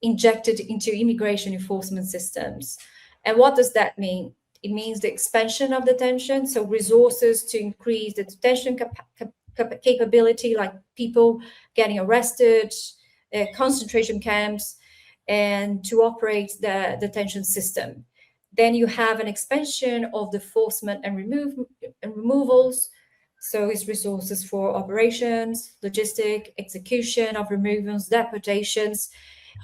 [SPEAKER 2] injected into immigration enforcement systems. And what does that mean? It means the expansion of detention, so resources to increase the detention capability, like people getting arrested, concentration camps, and to operate the detention system. Then you have an expansion of the enforcement and removals. So it's resources for operations, logistic, execution of removals, deportations,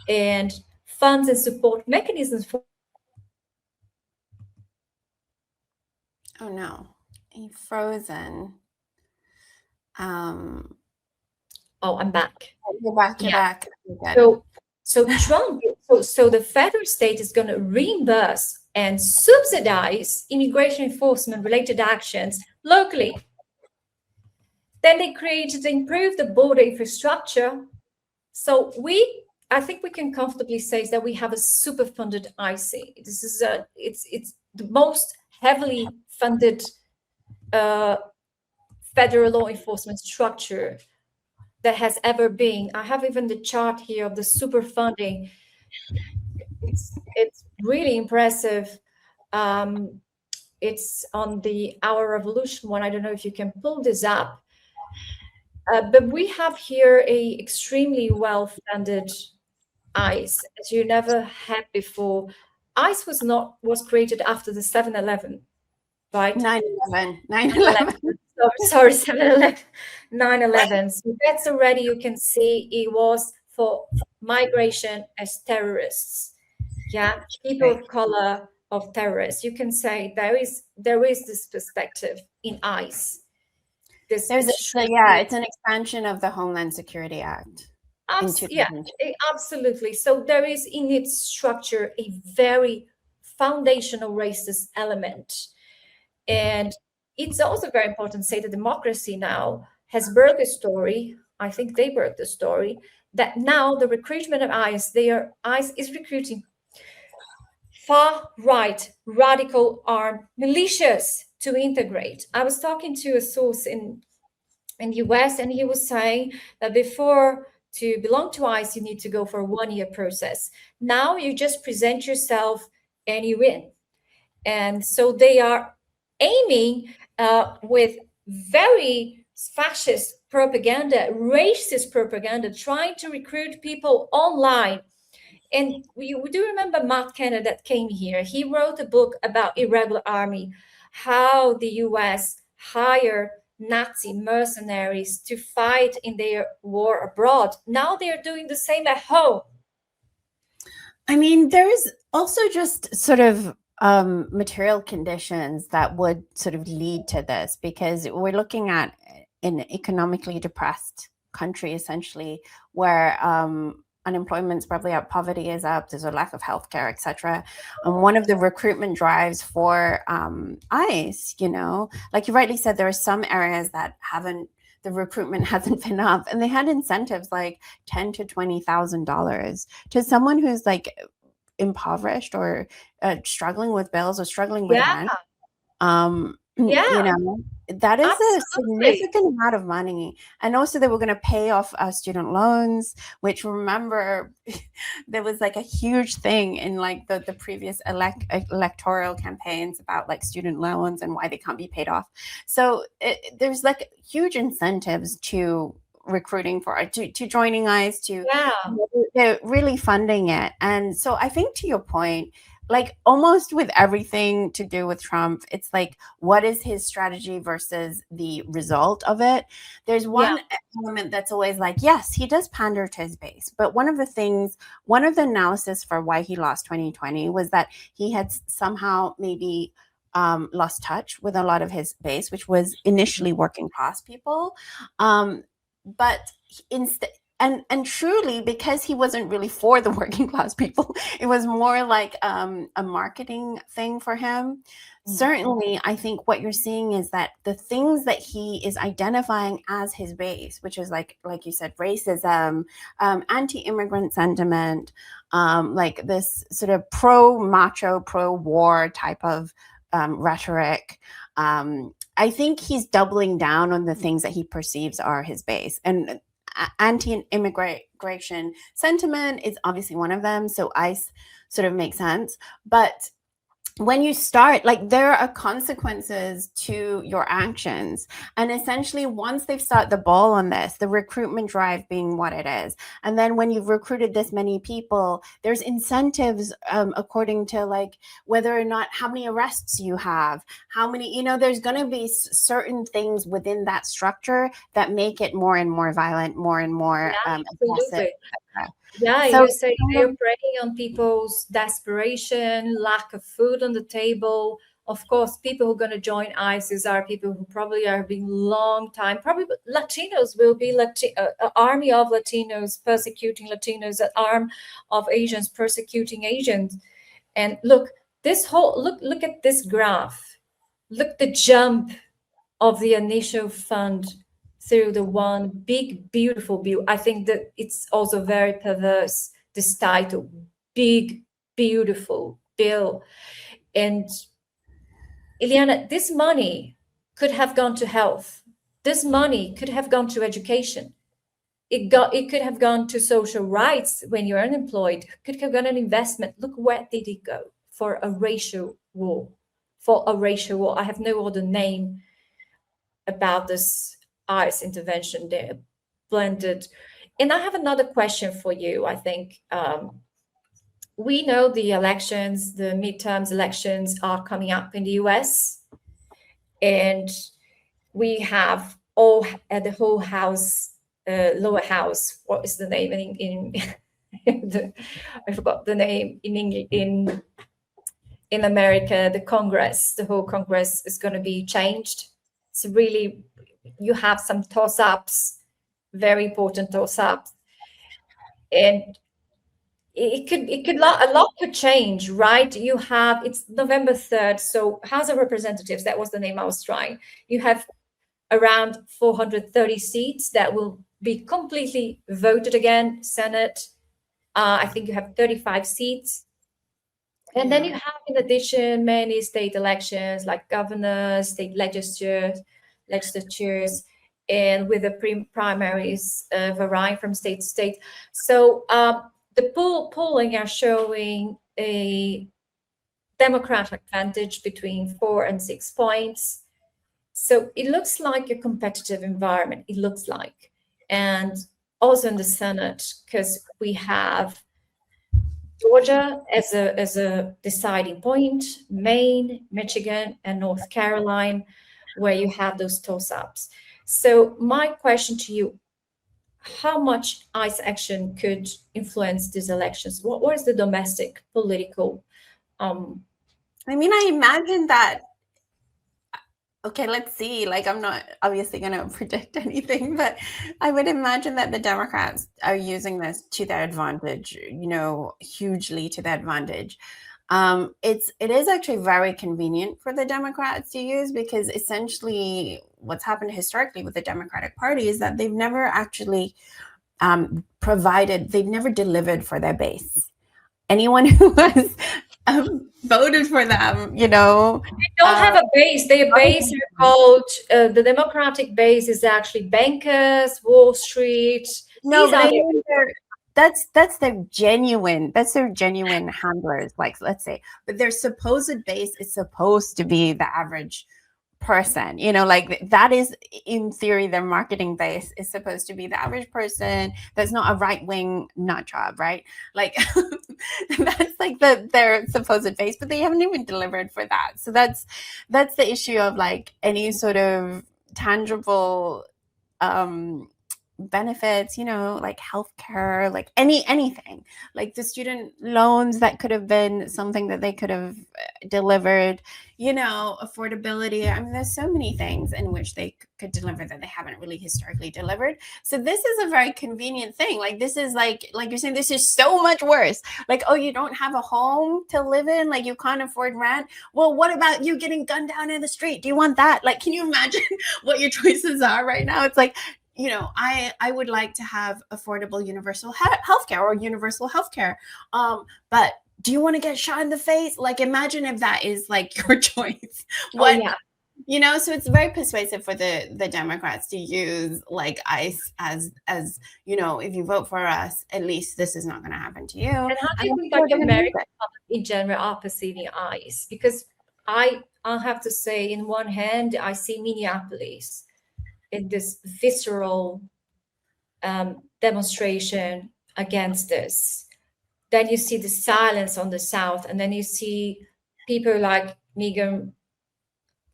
[SPEAKER 2] and funds and support mechanisms for.
[SPEAKER 1] Oh no, he frozen.
[SPEAKER 2] Oh, I'm back.
[SPEAKER 1] You're back. You're back.
[SPEAKER 2] So Trump, so the federal state is going to reimburse and subsidize immigration enforcement related actions locally. Then they improve the border infrastructure. So I think we can comfortably say that we have a super funded IC. This is it's the most heavily funded federal law enforcement structure that has ever been. I have even the chart here of the super funding. It's really impressive. It's on the Our Revolution one. I don't know if you can pull this up. But we have here a extremely well-funded ICE, as you never had before. ICE was created after the 7/11, right?
[SPEAKER 1] 9/11.
[SPEAKER 2] Sorry, 7/11, 9/11. So that's already, you can see it was for migration as terrorists. Yeah, people of color of terrorists. You can say there is this perspective in ICE.
[SPEAKER 1] It's an expansion of the Homeland Security Act.
[SPEAKER 2] Yeah, absolutely. So there is in its structure a very foundational racist element. And it's also very important to say that democracy now has birthed a story. I think they birthed the story that now the recruitment of ICE is recruiting far-right radical armed militias to integrate. I was talking to a source in the US, and he was saying that before to belong to ICE, you need to go for a 1-year process. Now you just present yourself and you win. And so they are aiming with very fascist propaganda, racist propaganda, trying to recruit people online. And we do remember Matt Kenner that came here. He wrote a book about irregular army, how the US hired Nazi mercenaries to fight in their war abroad. Now they're doing the same at home.
[SPEAKER 1] I mean, there's also just sort of material conditions that would sort of lead to this, because we're looking at an economically depressed country, essentially, where unemployment's probably up, poverty is up, there's a lack of healthcare, etc. And one of the recruitment drives for ICE, you know, like you rightly said, there are some areas that the recruitment hasn't been up, and they had incentives like $10,000 to $20,000 to someone who's like impoverished or struggling with bills or struggling with rent.
[SPEAKER 2] Yeah.
[SPEAKER 1] You know, that is
[SPEAKER 2] Absolutely.
[SPEAKER 1] a significant amount of money. And also they were going to pay off student loans, which, remember, there was like a huge thing in like the previous electoral campaigns about like student loans and why they can't be paid off. So there's like huge incentives to recruiting for to joining ICE, to they're really funding it. And so I think, to your point, like almost with everything to do with Trump, it's like, what is his strategy versus the result of it? There's one element that's always like, yes, he does pander to his base. But one of the analysis for why he lost 2020 was that he had somehow maybe lost touch with a lot of his base, which was initially working class people. But instead, and truly, because he wasn't really for the working class people, it was more like a marketing thing for him. Certainly, I think what you're seeing is that the things that he is identifying as his base, which is like you said, racism, anti-immigrant sentiment, like this sort of pro-macho, pro-war type of rhetoric. I think he's doubling down on the things that he perceives are his base. And anti-immigration sentiment is obviously one of them. So ICE sort of makes sense. But when you start, like, there are consequences to your actions. And essentially, once they've started the ball on this, the recruitment drive being what it is, and then when you've recruited this many people, there's incentives according to like whether or not, how many arrests you have, how many, you know, there's going to be certain things within that structure that make it more and more violent, more and more aggressive.
[SPEAKER 2] Yeah, so, you say you're preying on people's desperation, lack of food on the table. Of course, people who are going to join ISIS are people who probably are being long time. Probably Latinos will be an army of Latinos persecuting Latinos, an arm of Asians persecuting Asians. And look, look at this graph. Look the jump of the initial fund through the one big, beautiful bill. I think that it's also very perverse, this title, big, beautiful bill. And Ileana, this money could have gone to health. This money could have gone to education. It could have gone to social rights when you're unemployed. It could have gone an investment. Look, where did it go? For a racial war. For a racial war. I have no other name about this ICE intervention there, blended. And I have another question for you. I think we know the elections, the midterms elections are coming up in the US, and we have the whole house, lower house. What is the name in I forgot the name in English, in America, the Congress. The whole Congress is going to be changed. So really, you have some toss-ups, very important toss-ups, and a lot could change, right? You have, it's November 3rd, so House of Representatives, that was the name I was trying. You have around 430 seats that will be completely voted again. Senate, I think you have 35 seats. And then you have, in addition, many state elections like governors, state legislatures, and with the primaries varying from state to state. So the polling are showing a Democratic advantage between 4 and 6 points. So it looks like a competitive environment, it looks like. And also in the Senate, because we have Georgia as a deciding point, Maine, Michigan, and North Carolina. where you have those toss-ups. So my question to you, how much ICE action could influence these elections? What is the domestic political?
[SPEAKER 1] I mean, I imagine that. Okay, let's see. Like, I'm not obviously going to predict anything, but I would imagine that the Democrats are using this to their advantage, you know, hugely to their advantage. It is actually very convenient for the Democrats to use, because essentially what's happened historically with the Democratic Party is that they've never actually they've never delivered for their base. Anyone who has voted for them, you know.
[SPEAKER 2] They don't have a base. Their base are called, the Democratic base is actually bankers, Wall Street.
[SPEAKER 1] No, but I mean, that's their genuine handlers, like, let's say. But their supposed base is supposed to be the average person, you know, like that is in theory their marketing base is supposed to be the average person that's not a right-wing nut job, right? Like that's like their supposed base, but they haven't even delivered for that. So that's the issue of like any sort of tangible benefits, you know, like healthcare, like anything, like the student loans that could have been something that they could have delivered, you know, affordability. I mean, there's so many things in which they could deliver that they haven't really historically delivered. So this is a very convenient thing. Like, this is like you're saying, this is so much worse. Like, oh, you don't have a home to live in, like you can't afford rent. Well, what about you getting gunned down in the street? Do you want that? Like, can you imagine what your choices are right now? It's like, you know, I would like to have affordable universal healthcare or universal healthcare. But do you want to get shot in the face? Like, imagine if that is like your choice. What, you know, so it's very persuasive for the Democrats to use like ICE as, you know, if you vote for us, at least this is not going to happen to you.
[SPEAKER 2] And how do you think that the American public in general are perceiving ICE? Because I'll have to say, in one hand, I see Minneapolis in this visceral demonstration against this. Then you see the silence on the South, and then you see people like Megyn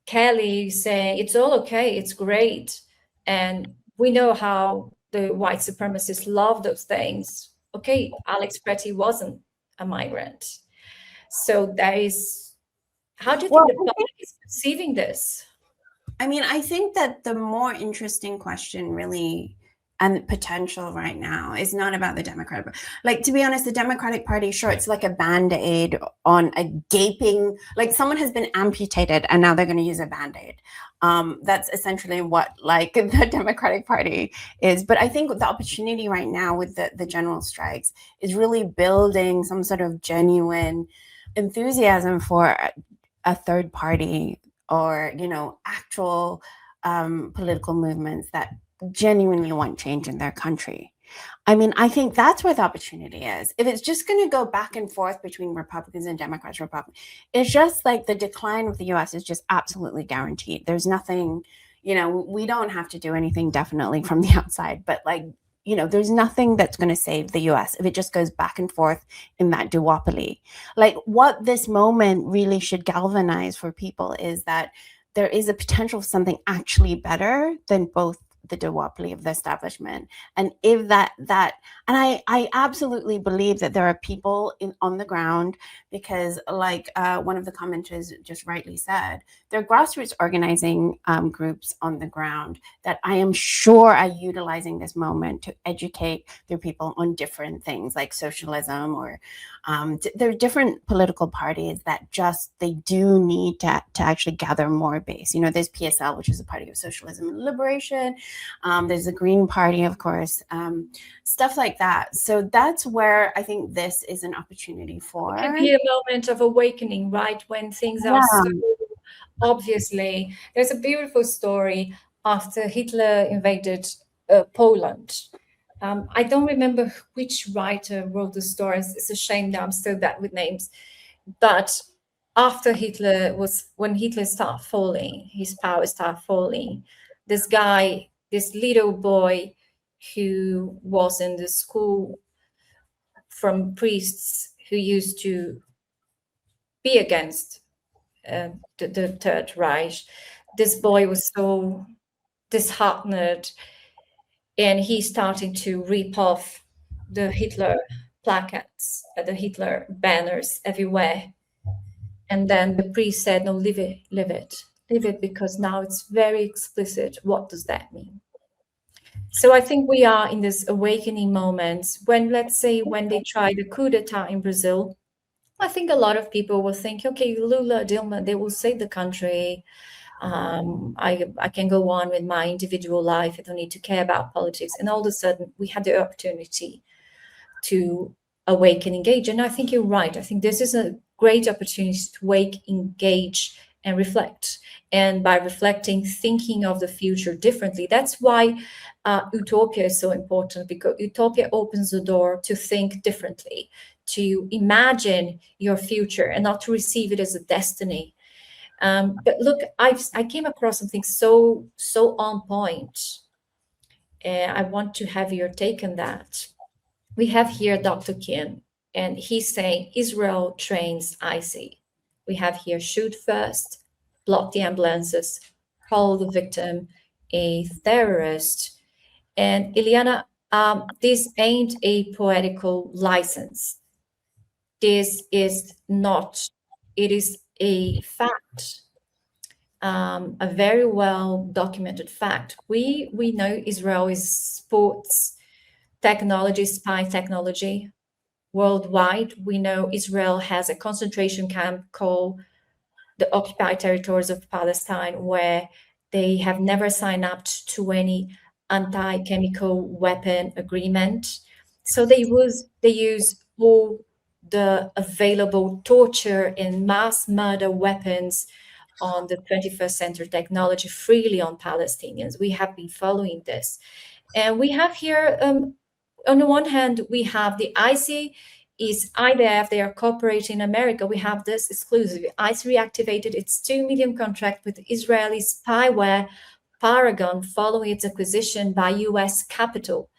[SPEAKER 2] Kelly saying it's all okay, it's great. And we know how the white supremacists love those things. Okay, Alex Pretty wasn't a migrant. So there is, how do you think the public is perceiving this?
[SPEAKER 1] I mean, I think that the more interesting question really and potential right now is not about the Democratic. Like, to be honest, the Democratic Party, sure, it's like a Band-Aid on a gaping, like someone has been amputated and now they're going to use a Band-Aid. That's essentially what like the Democratic Party is. But I think the opportunity right now with the general strikes is really building some sort of genuine enthusiasm for a third party, or, you know, actual political movements that genuinely want change in their country. I mean, I think that's where the opportunity is. If it's just going to go back and forth between Republicans and Democrats, it's just like the decline of the US is just absolutely guaranteed. There's nothing, you know, we don't have to do anything definitely from the outside, but like, you know, there's nothing that's going to save the US if it just goes back and forth in that duopoly. Like, what this moment really should galvanize for people is that there is a potential for something actually better than both the duopoly of the establishment. And if that and I absolutely believe that there are people on the ground, because like one of the commenters just rightly said, there are grassroots organizing groups on the ground that I am sure are utilizing this moment to educate their people on different things like socialism, or there are different political parties that just, they do need to actually gather more base. You know, there's PSL, which is a party of socialism and liberation. There's the Green Party, of course, stuff like that. So that's where I think this is an opportunity for.
[SPEAKER 2] It could be a moment of awakening, right? When things are so obviously. There's a beautiful story after Hitler invaded Poland. I don't remember which writer wrote the story. It's a shame that I'm so bad with names. But after when Hitler started falling, his power started falling, this guy, this little boy who was in the school from priests who used to be against the Third Reich, this boy was so disheartened, and he's starting to rip off the Hitler placards, the Hitler banners everywhere. And then the priest said, no, leave it, leave it, leave it, because now it's very explicit. What does that mean? So I think we are in this awakening moment when, let's say, when they tried the coup d'etat in Brazil, I think a lot of people will think, okay, Lula, Dilma, they will save the country. I can go on with my individual life. I don't need to care about politics. And all of a sudden, we had the opportunity to awaken, engage. And I think you're right. I think this is a great opportunity to wake, engage, and reflect. And by reflecting, thinking of the future differently. That's why utopia is so important, because utopia opens the door to think differently, to imagine your future and not to receive it as a destiny. But look, I came across something so on point. I want to have your take on that. We have here Dr. Kim, and he's saying Israel trains IC. We have here shoot first, block the ambulances, call the victim a terrorist. And Ileana, this ain't a poetical license. This is not, it is a fact, a very well documented fact. We know Israel is sports technology, spy technology worldwide. We know Israel has a concentration camp called the occupied territories of Palestine, where they have never signed up to any anti-chemical weapon agreement. So they use all the available torture and mass murder weapons on the 21st century technology freely on Palestinians. We have been following this. And we have here, on the one hand, we have the IC is IDF, they are cooperating in America. We have this exclusive. ICE reactivated its $2 million contract with Israeli spyware Paragon following its acquisition by US capital.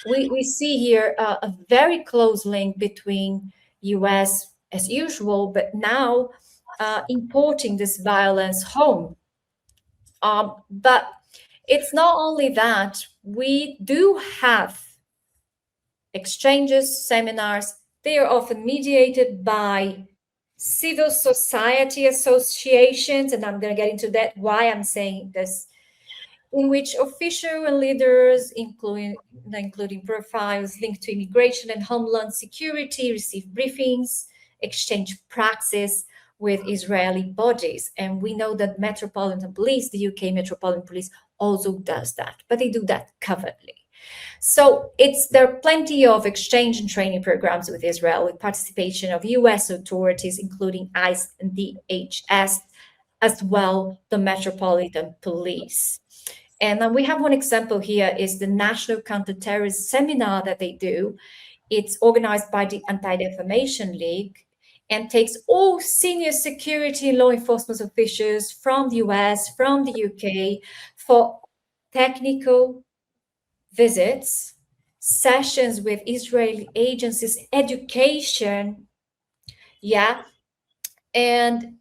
[SPEAKER 2] We see here a very close link between US, as usual, but now importing this violence home. But it's not only that. We do have exchanges, seminars. They are often mediated by civil society associations, and I'm going to get into that, why I'm saying this, in which official and leaders, including profiles linked to immigration and homeland security, receive briefings, exchange praxis with Israeli bodies. And we know that Metropolitan Police, the UK Metropolitan Police, also does that, but they do that covertly. So there are plenty of exchange and training programs with Israel, with participation of US authorities, including ICE and DHS, as well the Metropolitan Police. And we have one example here, is the National Counterterrorism Seminar that they do. It's organized by the Anti-Defamation League and takes all senior security and law enforcement officials from the US, from the UK, for technical visits, sessions with Israeli agencies, education, and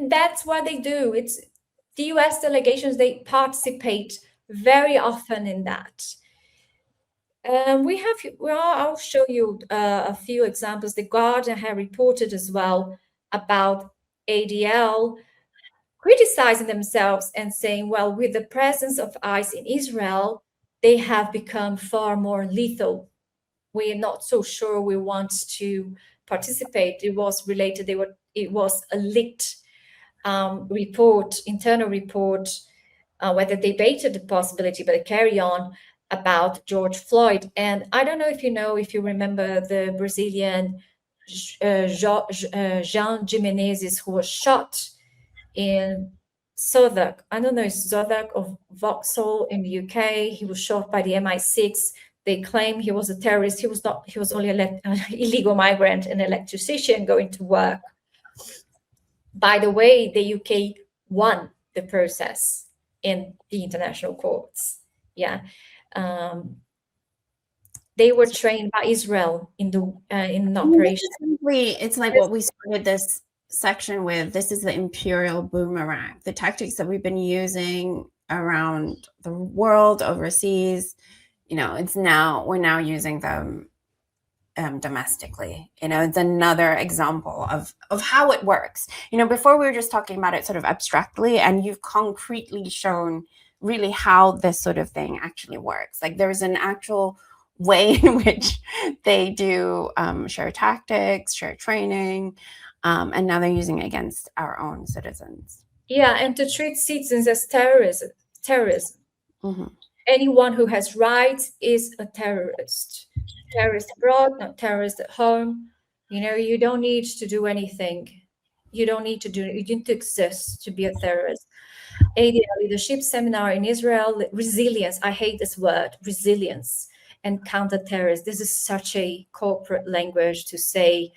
[SPEAKER 2] that's what they do. It's the US delegations, they participate very often in that. I'll show you a few examples. The Guardian have reported as well about ADL criticizing themselves and saying, well, with the presence of ICE in Israel, they have become far more lethal. We are not so sure we want to participate. It was related, it was a leaked report, internal report, where they debated the possibility, but it carry on, about George Floyd. And I don't know if you remember the Brazilian Jean Jimenez, who was shot in Southwark. I don't know, it's Southwark or Vauxhall in the UK. He was shot by the MI6. They claim he was a terrorist. He was not. He was only an illegal migrant, an electrician going to work. By the way, the UK won the process in the international courts. They were trained by Israel in an operation.
[SPEAKER 1] It's like what we started this section with this is the imperial boomerang, the tactics that we've been using around the world, overseas. We're now using them domestically. It's another example of how it works. Before we were just talking about it sort of abstractly, and you've concretely shown really how this sort of thing actually works. Like there's an actual way in which they do share tactics, share training, and now they're using it against our own citizens.
[SPEAKER 2] Yeah, and to treat citizens as terrorism.
[SPEAKER 1] Mm-hmm.
[SPEAKER 2] Anyone who has rights is a terrorist. Terrorist abroad, not terrorist at home. You don't need to do anything. You don't need to exist to be a terrorist. ADL leadership seminar in Israel, resilience. I hate this word, resilience and counter-terrorist. This is such a corporate language to say,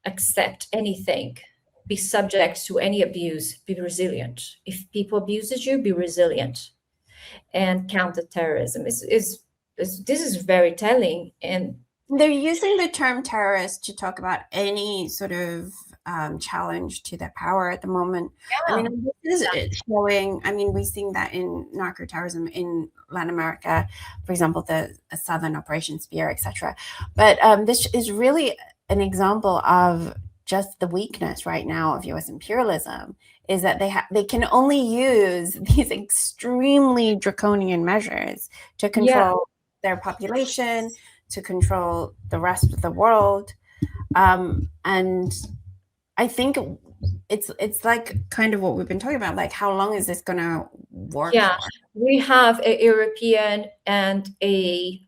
[SPEAKER 2] accept anything, be subject to any abuse, be resilient. If people abuses you, be resilient. And counter-terrorism this is very telling. And
[SPEAKER 1] they're using the term terrorist to talk about any sort of challenge to their power at the moment.
[SPEAKER 2] Yeah.
[SPEAKER 1] This is showing. We've seen that in narco-terrorism in Latin America, for example, the Southern Operation Spear, etc. But this is really an example of just the weakness right now of U.S. imperialism, is that they can only use these extremely draconian measures to control their population, to control the rest of the world. And I think it's like kind of what we've been talking about, like how long is this going to work for?
[SPEAKER 2] We have a European and a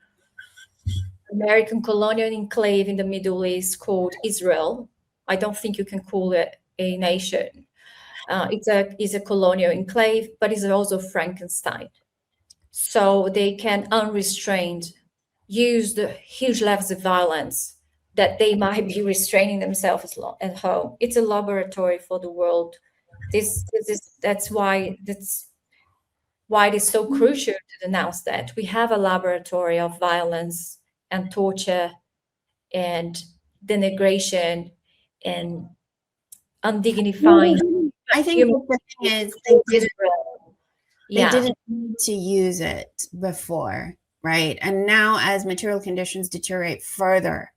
[SPEAKER 2] American colonial enclave in the Middle East called Israel. I don't think you can call it a nation. It's a colonial enclave, but it's also Frankenstein. So they can unrestrained use the huge levels of violence that they might be restraining themselves at home. It's a laboratory for the world. That's why it is so crucial to denounce that. We have a laboratory of violence and torture and denigration and undignifying.
[SPEAKER 1] I think the thing is they didn't need to use it before, right? And now as material conditions deteriorate further,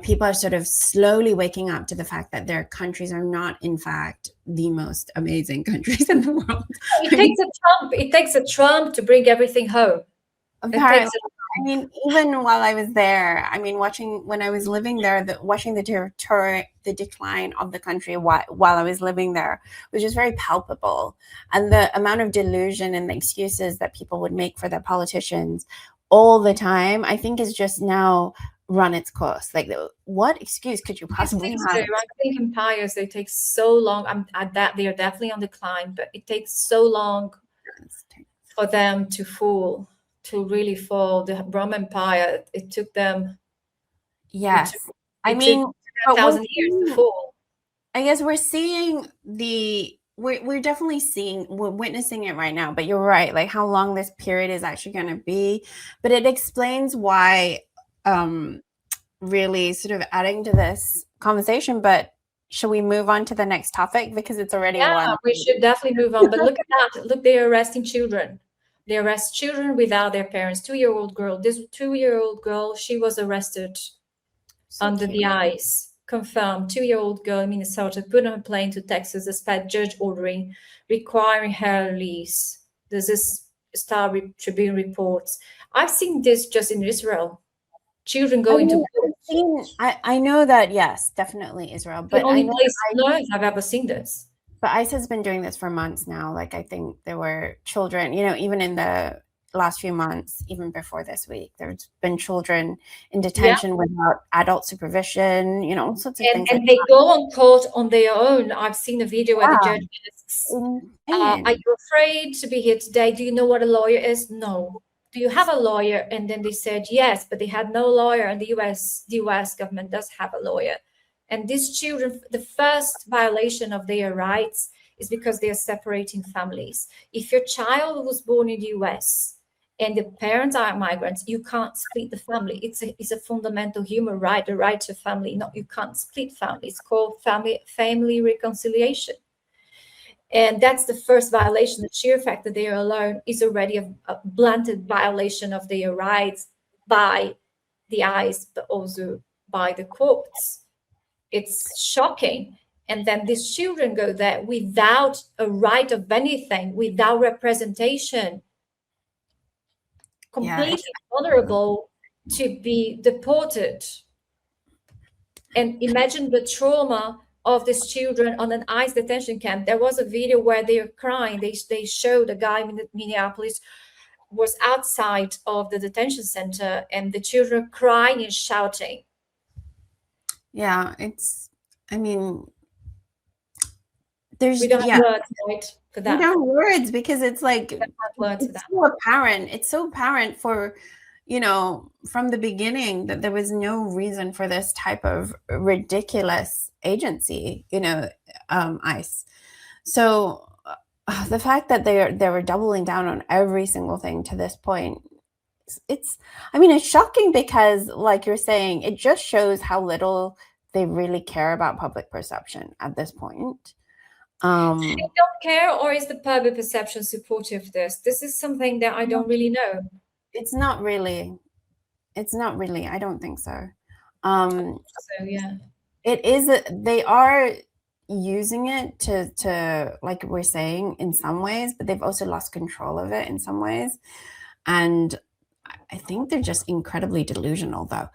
[SPEAKER 1] people are sort of slowly waking up to the fact that their countries are not, in fact, the most amazing countries in the world.
[SPEAKER 2] It takes a Trump to bring everything home.
[SPEAKER 1] Apparently. Even while I was there, when I was living there, watching the decline of the country while I was living there was just very palpable. And the amount of delusion and the excuses that people would make for their politicians all the time, I think is just now run its course. Like, what excuse could you possibly have?
[SPEAKER 2] I think empires, they take so long. They are definitely on decline, but it takes so long for them to really fall. The Roman Empire, it took them.
[SPEAKER 1] Yes,
[SPEAKER 2] took 1,000 years to fall.
[SPEAKER 1] I guess we're seeing we're definitely we're witnessing it right now. But you're right, like how long this period is actually going to be. But it explains why, really sort of adding to this conversation. But should we move on to the next topic, because it's already one?
[SPEAKER 2] We should definitely move on. But look at that! Look, they're arresting children. They arrest children without their parents. 2-year-old girl. This 2-year-old girl, she was arrested under the ice. Confirmed. 2-year-old girl in Minnesota put on a plane to Texas despite judge ordering, requiring her release. This is Star Tribune reports. I've seen this just in Israel. Children going to.
[SPEAKER 1] I know that, yes, definitely Israel. But
[SPEAKER 2] the only place on earth I've ever seen this.
[SPEAKER 1] But ICE has been doing this for months now. Like, I think there were children, even in the last few months, even before this week, there's been children in detention without adult supervision, all sorts of things.
[SPEAKER 2] And they go on court on their own. I've seen a video where the judge asks, are you afraid to be here today? Do you know what a lawyer is? No. Do you have a lawyer? And then they said yes, but they had no lawyer. And the US government does have a lawyer. And these children, the first violation of their rights is because they are separating families. If your child was born in the US and the parents are migrants, you can't split the family. It's a fundamental human right, the right to family. No, you can't split family. It's called family reconciliation. And that's the first violation. The sheer fact that they are alone is already a blunted violation of their rights by the eyes, but also by the courts. It's shocking. And then these children go there without a right of anything, without representation, completely vulnerable to be deported. And imagine the trauma of these children on an ICE detention camp. There was a video where they are crying. They showed a guy in Minneapolis was outside of the detention center, and the children crying and shouting.
[SPEAKER 1] Yeah, I mean, we
[SPEAKER 2] don't have words, right, for that.
[SPEAKER 1] We don't have words, because it's like, it's so apparent. It's so apparent for, from the beginning, that there was no reason for this type of ridiculous agency, ICE. So the fact that they were doubling down on every single thing to this point, it's shocking, because, like you're saying, it just shows how little they really care about public perception at this point.
[SPEAKER 2] They don't care, or is the public perception supportive of this? This is something that I don't really know.
[SPEAKER 1] It's not really. I don't think so.
[SPEAKER 2] So yeah,
[SPEAKER 1] it is. They are using it to, like we're saying, in some ways, but they've also lost control of it in some ways. And I think they're just incredibly delusional, though.